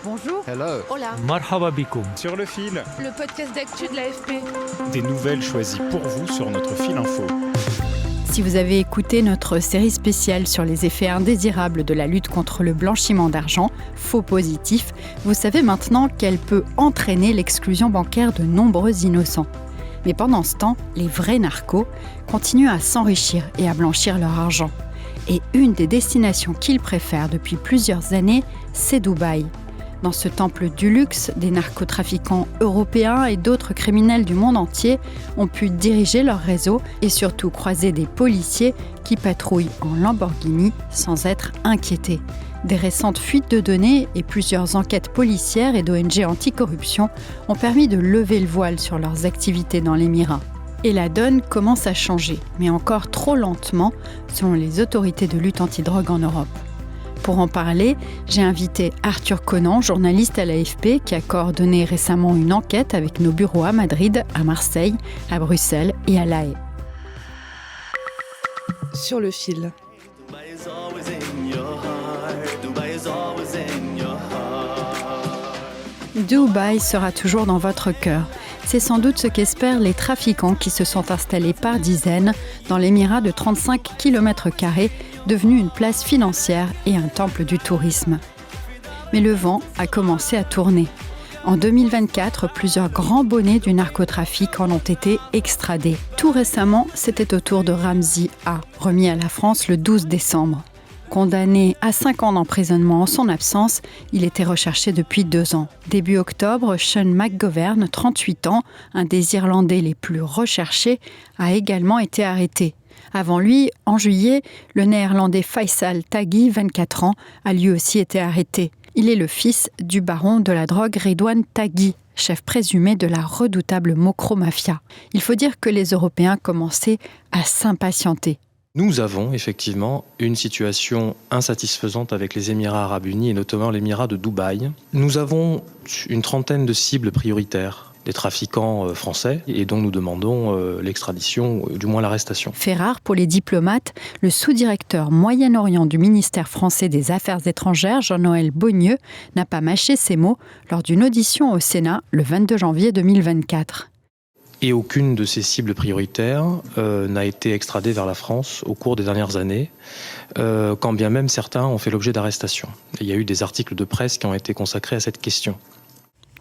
Bonjour. Hello. Hola. Marhaba bikoum. Sur le fil, Le podcast d'actu de l'AFP. des nouvelles choisies pour vous sur notre fil info. Si vous avez écouté notre série spéciale sur les effets indésirables de la lutte contre le blanchiment d'argent, faux positif, vous savez maintenant qu'elle peut entraîner l'exclusion bancaire de nombreux innocents. Mais pendant ce temps, les vrais narcos continuent à s'enrichir et à blanchir leur argent. Et une des destinations qu'ils préfèrent depuis plusieurs années, c'est Dubaï. Dans ce temple du luxe, des narcotrafiquants européens et d'autres criminels du monde entier ont pu diriger leur réseau et surtout croiser des policiers qui patrouillent en Lamborghini sans être inquiétés. Des récentes fuites de données et plusieurs enquêtes policières et d'ONG anticorruption ont permis de lever le voile sur leurs activités dans l'Émirat. Et la donne commence à changer, mais encore trop lentement, selon les autorités de lutte antidrogue en Europe. Pour en parler, j'ai invité Arthur Conan, journaliste à l'AFP, qui a coordonné récemment une enquête avec nos bureaux à Madrid, à Marseille, à Bruxelles et à La Haye. Sur le fil. Dubaï sera toujours dans votre cœur. C'est sans doute ce qu'espèrent les trafiquants qui se sont installés par dizaines dans l'émirat de 35 km², devenu une place financière et un temple du tourisme. Mais le vent a commencé à tourner. En 2024, plusieurs grands bonnets du narcotrafic en ont été extradés. Tout récemment, c'était au tour de Ramzi A, remis à la France le 12 décembre. Condamné à 5 ans d'emprisonnement en son absence, il était recherché depuis 2 ans. Début octobre, Sean McGovern, 38 ans, un des Irlandais les plus recherchés, a également été arrêté. Avant lui, en juillet, le néerlandais Faisal Taghi, 24 ans, a lui aussi été arrêté. Il est le fils du baron de la drogue Redouane Taghi, chef présumé de la redoutable Mokro Mafia. Il faut dire que les Européens commençaient à s'impatienter. Nous avons effectivement une situation insatisfaisante avec les Émirats arabes unis et notamment l'émirat de Dubaï. Nous avons une trentaine de cibles prioritaires des trafiquants français et dont nous demandons l'extradition, du moins l'arrestation. Fait rare pour les diplomates, le sous-directeur Moyen-Orient du ministère français des Affaires étrangères, Jean-Noël Beaunieu, n'a pas mâché ses mots lors d'une audition au Sénat le 22 janvier 2024. Et aucune de ces cibles prioritaires n'a été extradée vers la France au cours des dernières années, quand bien même certains ont fait l'objet d'arrestations. Il y a eu des articles de presse qui ont été consacrés à cette question.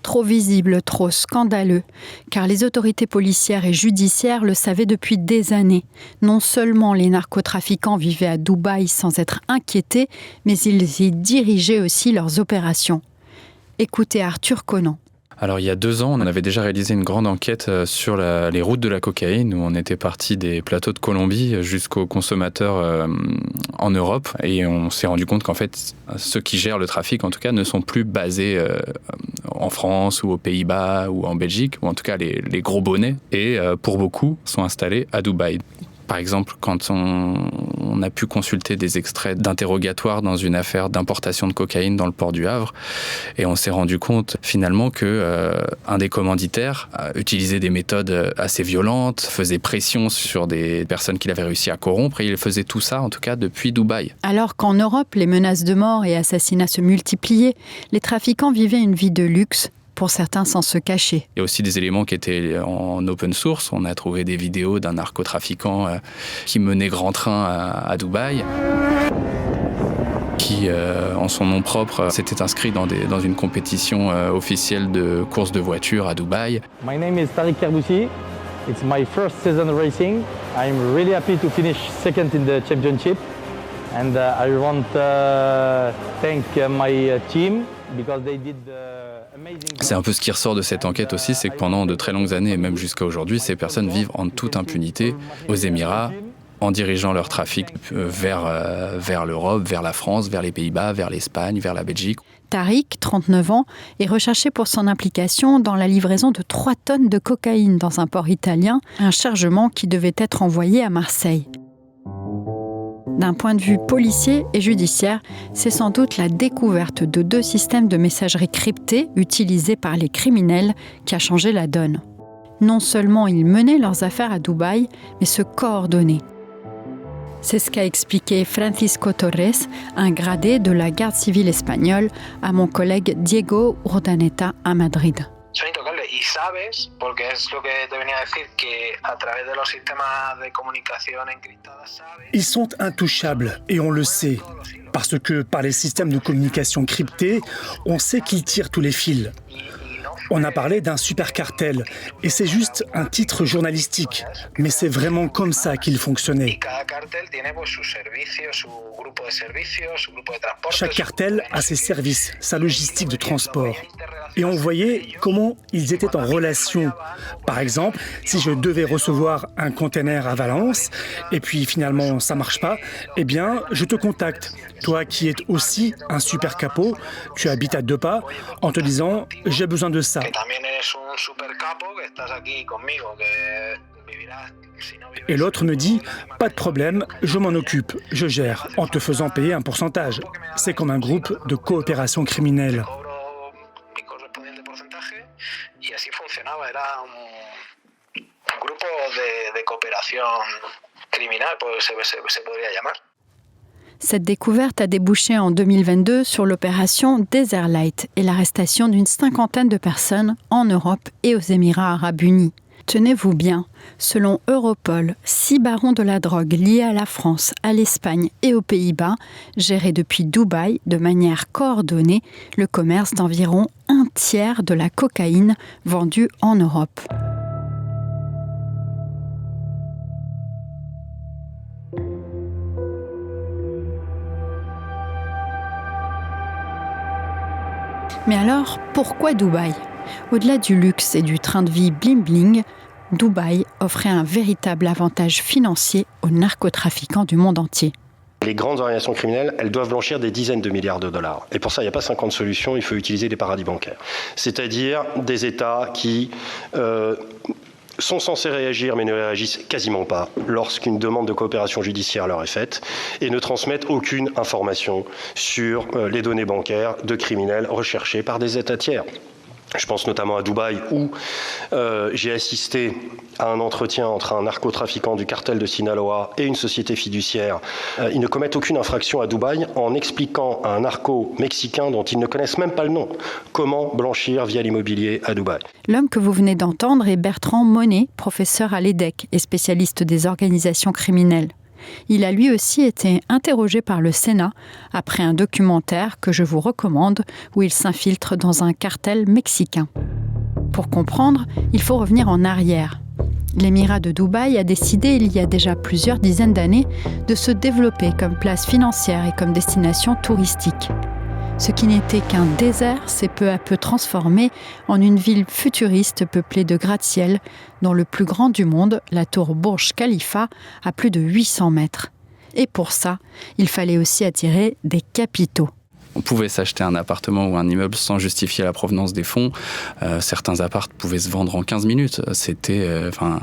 Trop visible, trop scandaleux, car les autorités policières et judiciaires le savaient depuis des années. Non seulement les narcotrafiquants vivaient à Dubaï sans être inquiétés, mais ils y dirigeaient aussi leurs opérations. Écoutez Arthur Conan. Alors il y a 2 ans, on avait déjà réalisé une grande enquête sur les routes de la cocaïne, où on était parti des plateaux de Colombie jusqu'aux consommateurs en Europe, et on s'est rendu compte qu'en fait, ceux qui gèrent le trafic, en tout cas, ne sont plus basés en France ou aux Pays-Bas ou en Belgique, ou en tout cas les gros bonnets, et pour beaucoup, sont installés à Dubaï. Par exemple, quand on a pu consulter des extraits d'interrogatoire dans une affaire d'importation de cocaïne dans le port du Havre, et on s'est rendu compte finalement que un des commanditaires utilisait des méthodes assez violentes, faisait pression sur des personnes qu'il avait réussi à corrompre, et il faisait tout ça en tout cas depuis Dubaï. Alors qu'en Europe, les menaces de mort et assassinats se multipliaient, les trafiquants vivaient une vie de luxe, pour certains sans se cacher. Il y a aussi des éléments qui étaient en open source. On a trouvé des vidéos d'un narcotrafiquant qui menait grand train à Dubaï, qui, en son nom propre, s'était inscrit dans une compétition officielle de course de voiture à Dubaï. My name is Tariq Kerboussi. It's my first season racing. I'm really happy to finish second in the championship. And I want to thank my team because they did C'est un peu ce qui ressort de cette enquête aussi, c'est que pendant de très longues années, et même jusqu'à aujourd'hui, ces personnes vivent en toute impunité aux Émirats, en dirigeant leur trafic vers l'Europe, vers la France, vers les Pays-Bas, vers l'Espagne, vers la Belgique. Tariq, 39 ans, est recherché pour son implication dans la livraison de 3 tonnes de cocaïne dans un port italien, un chargement qui devait être envoyé à Marseille. D'un point de vue policier et judiciaire, c'est sans doute la découverte de 2 systèmes de messagerie cryptés utilisés par les criminels qui a changé la donne. Non seulement ils menaient leurs affaires à Dubaï, mais se coordonnaient. C'est ce qu'a expliqué Francisco Torres, un gradé de la garde civile espagnole, à mon collègue Diego Urdaneta à Madrid. Son intocables y sabes, porque es lo que te venía a decir, que a través de los sistemas de comunicación encriptadas sabes... Ils sont intouchables et on le sait, parce que par les systèmes de communication cryptés, on sait qu'ils tirent tous les fils. On a parlé d'un super cartel, et c'est juste un titre journalistique, mais c'est vraiment comme ça qu'il fonctionnait. Chaque cartel a ses services, sa logistique de transport. Et on voyait comment ils étaient en relation. Par exemple, si je devais recevoir un container à Valence, et puis finalement ça marche pas, eh bien je te contacte. Toi qui es aussi un super capot, tu habites à 2 pas, en te disant « j'ai besoin de ça ». Et l'autre me dit « pas de problème, je m'en occupe, je gère », en te faisant payer un pourcentage. C'est comme un groupe de coopération criminelle. Y así funcionaba, era un grupo de cooperación criminal, pues se podría llamar. Cette découverte a débouché en 2022 sur l'opération Desert Light et l'arrestation d'une 50aine de personnes en Europe et aux Émirats arabes unis. Tenez-vous bien, selon Europol, 6 barons de la drogue liés à la France, à l'Espagne et aux Pays-Bas géraient depuis Dubaï de manière coordonnée le commerce d'environ 1/3 de la cocaïne vendue en Europe. Mais alors, pourquoi Dubaï ? Au-delà du luxe et du train de vie bling-bling, Dubaï offrait un véritable avantage financier aux narcotrafiquants du monde entier. Les grandes organisations criminelles, elles doivent blanchir des dizaines de milliards de dollars. Et pour ça, il n'y a pas 50 solutions, il faut utiliser des paradis bancaires. C'est-à-dire des États qui sont censés réagir mais ne réagissent quasiment pas lorsqu'une demande de coopération judiciaire leur est faite et ne transmettent aucune information sur les données bancaires de criminels recherchés par des États tiers. Je pense notamment à Dubaï où j'ai assisté à un entretien entre un narcotrafiquant du cartel de Sinaloa et une société fiduciaire. Ils ne commettent aucune infraction à Dubaï en expliquant à un narco mexicain dont ils ne connaissent même pas le nom comment blanchir via l'immobilier à Dubaï. L'homme que vous venez d'entendre est Bertrand Monet, professeur à l'EDEC et spécialiste des organisations criminelles. Il a lui aussi été interrogé par le Sénat après un documentaire que je vous recommande où il s'infiltre dans un cartel mexicain. Pour comprendre, il faut revenir en arrière. L'émirat de Dubaï a décidé il y a déjà plusieurs dizaines d'années de se développer comme place financière et comme destination touristique. Ce qui n'était qu'un désert s'est peu à peu transformé en une ville futuriste peuplée de gratte-ciel, dont le plus grand du monde, la tour Burj Khalifa, a plus de 800 mètres. Et pour ça, il fallait aussi attirer des capitaux. On pouvait s'acheter un appartement ou un immeuble sans justifier la provenance des fonds. Certains apparts pouvaient se vendre en 15 minutes. C'était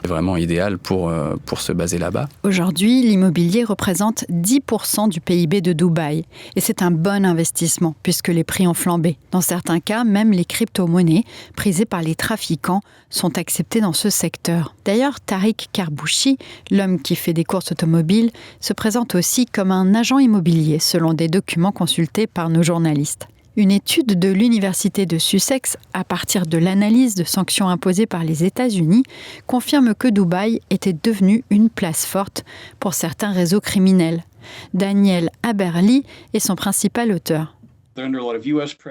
vraiment idéal pour se baser là-bas. Aujourd'hui, l'immobilier représente 10% du PIB de Dubaï. Et c'est un bon investissement puisque les prix ont flambé. Dans certains cas, même les crypto-monnaies, prisées par les trafiquants, sont acceptées dans ce secteur. D'ailleurs, Tariq Karbouchi, l'homme qui fait des courses automobiles, se présente aussi comme un agent immobilier selon des documents consultés par nos journalistes. Une étude de l'Université de Sussex, à partir de l'analyse de sanctions imposées par les États-Unis, confirme que Dubaï était devenu une place forte pour certains réseaux criminels. Daniel Haberly est son principal auteur.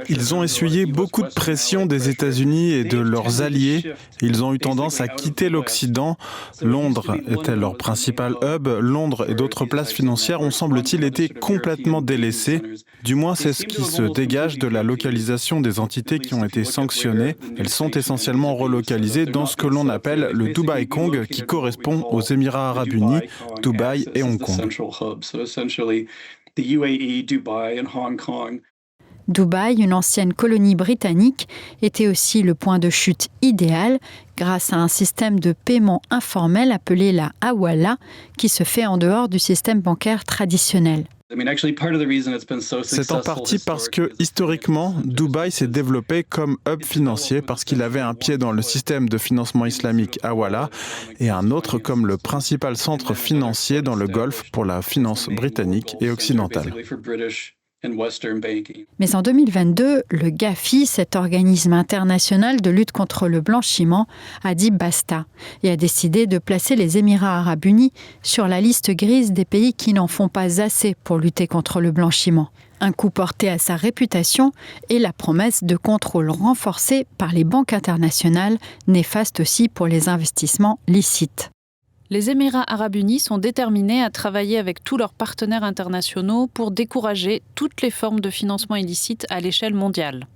Ils ont essuyé beaucoup de pression des États-Unis et de leurs alliés. Ils ont eu tendance à quitter l'Occident. Londres était leur principal hub. Londres et d'autres places financières ont, semble-t-il, été complètement délaissées. Du moins, c'est ce qui se dégage de la localisation des entités qui ont été sanctionnées. Elles sont essentiellement relocalisées dans ce que l'on appelle le Dubai Kong, qui correspond aux Émirats arabes unis, Dubaï et Hong Kong. Dubaï, une ancienne colonie britannique, était aussi le point de chute idéal grâce à un système de paiement informel appelé la hawala qui se fait en dehors du système bancaire traditionnel. C'est en partie parce que, historiquement, Dubaï s'est développé comme hub financier parce qu'il avait un pied dans le système de financement islamique Hawala et un autre comme le principal centre financier dans le Golfe pour la finance britannique et occidentale. Mais en 2022, le GAFI, cet organisme international de lutte contre le blanchiment, a dit basta et a décidé de placer les Émirats arabes unis sur la liste grise des pays qui n'en font pas assez pour lutter contre le blanchiment. Un coup porté à sa réputation et la promesse de contrôle renforcé par les banques internationales, néfaste aussi pour les investissements licites. Les Émirats arabes unis sont déterminés à travailler avec tous leurs partenaires internationaux pour décourager toutes les formes de financement illicite à l'échelle mondiale.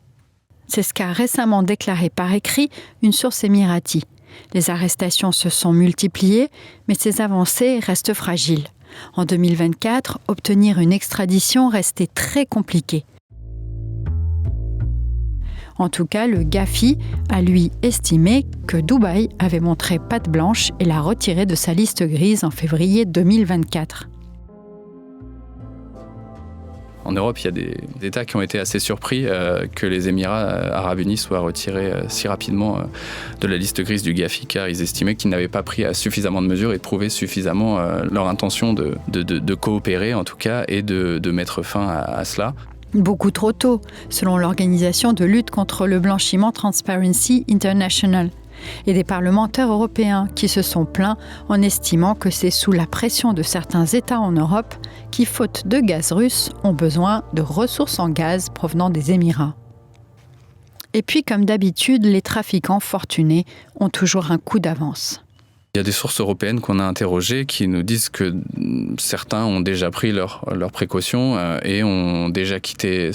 C'est ce qu'a récemment déclaré par écrit une source émirati. Les arrestations se sont multipliées, mais ces avancées restent fragiles. En 2024, obtenir une extradition restait très compliqué. En tout cas, le GAFI a lui estimé que Dubaï avait montré patte blanche et l'a retiré de sa liste grise en février 2024. En Europe, il y a des États qui ont été assez surpris que les Émirats arabes unis soient retirés si rapidement de la liste grise du GAFI, car ils estimaient qu'ils n'avaient pas pris suffisamment de mesures et prouvé suffisamment leur intention de coopérer, en tout cas, et de mettre fin à cela. Beaucoup trop tôt, selon l'organisation de lutte contre le blanchiment Transparency International, et des parlementaires européens qui se sont plaints en estimant que c'est sous la pression de certains États en Europe qui, faute de gaz russe, ont besoin de ressources en gaz provenant des Émirats. Et puis, comme d'habitude, les trafiquants fortunés ont toujours un coup d'avance. Il y a des sources européennes qu'on a interrogées qui nous disent que certains ont déjà pris leurs précautions et ont déjà quitté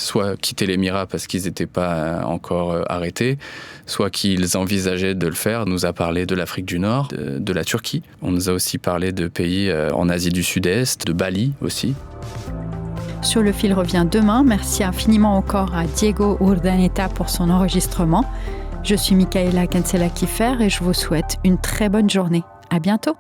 l'Émirat parce qu'ils n'étaient pas encore arrêtés, soit qu'ils envisageaient de le faire. On nous a parlé de l'Afrique du Nord, de la Turquie. On nous a aussi parlé de pays en Asie du Sud-Est, de Bali aussi. Sur le fil revient demain. Merci infiniment encore à Diego Urdaneta pour son enregistrement. Je suis Michaela Kinsella-Kiffer et je vous souhaite une très bonne journée. À bientôt!